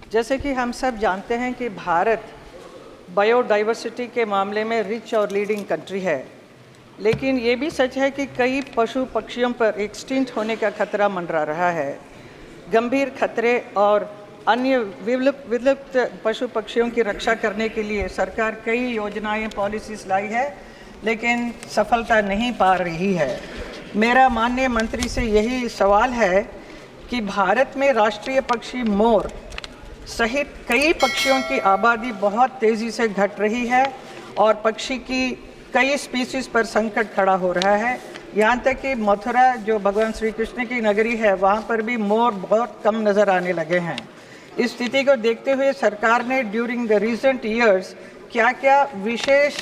जैसे कि हम सब जानते हैं कि भारत बायोडाइवर्सिटी के मामले में रिच और लीडिंग कंट्री है, लेकिन ये भी सच है कि कई पशु पक्षियों पर एक्सटिंक्ट होने का खतरा मंडरा रहा है। गंभीर खतरे और अन्य विलुप्त पशु पक्षियों की रक्षा करने के लिए सरकार कई योजनाएं पॉलिसीज लाई है, लेकिन सफलता नहीं पा रही है। मेरा माननीय मंत्री से यही सवाल है कि भारत में राष्ट्रीय पक्षी मोर सहित कई पक्षियों की आबादी बहुत तेज़ी से घट रही है और पक्षी की कई स्पीसीज़ पर संकट खड़ा हो रहा है। यहाँ तक कि मथुरा, जो भगवान श्री कृष्ण की नगरी है, वहाँ पर भी मोर बहुत कम नज़र आने लगे हैं। इस स्थिति को देखते हुए सरकार ने ड्यूरिंग द रिसेंट ईयर्स क्या क्या विशेष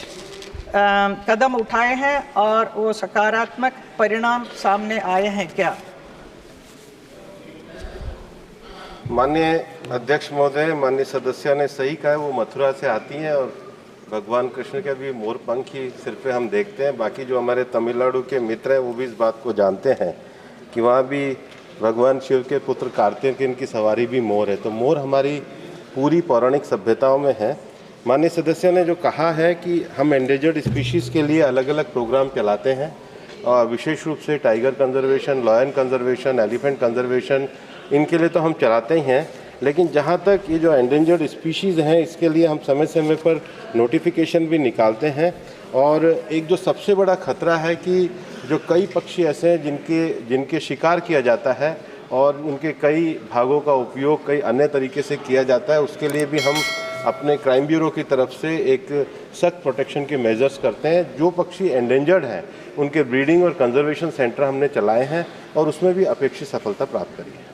कदम उठाए हैं और वो सकारात्मक परिणाम सामने आए हैं क्या? माननीय अध्यक्ष महोदय, माननीय सदस्य ने सही कहा है, वो मथुरा से आती हैं और भगवान कृष्ण के भी मोर पंख ही सिर पे हम देखते हैं। बाकी जो हमारे तमिलनाडु के मित्र हैं वो भी इस बात को जानते हैं कि वहाँ भी भगवान शिव के पुत्र कार्तिकेय की सवारी भी मोर है। तो मोर हमारी पूरी पौराणिक सभ्यताओं में है। माननीय सदस्य ने जो कहा है कि हम एंडेंजर्ड स्पीशीज़ के लिए अलग अलग प्रोग्राम चलाते हैं और विशेष रूप से tiger conservation, lion conservation, elephant conservation, इनके लिए तो हम चलाते ही हैं। लेकिन जहाँ तक ये जो एंडेंजर्ड स्पीशीज़ हैं, इसके लिए हम समय समय पर नोटिफिकेशन भी निकालते हैं। और एक जो सबसे बड़ा खतरा है कि जो कई पक्षी ऐसे हैं जिनके शिकार किया जाता है और उनके कई भागों का उपयोग कई अन्य तरीके से किया जाता है, उसके लिए भी हम अपने क्राइम ब्यूरो की तरफ से एक सख्त प्रोटेक्शन के मेजर्स करते हैं। जो पक्षी एंडेंजर्ड हैं उनके ब्रीडिंग और कंजर्वेशन सेंटर हमने चलाए हैं और उसमें भी अपेक्षित सफलता प्राप्त करी है।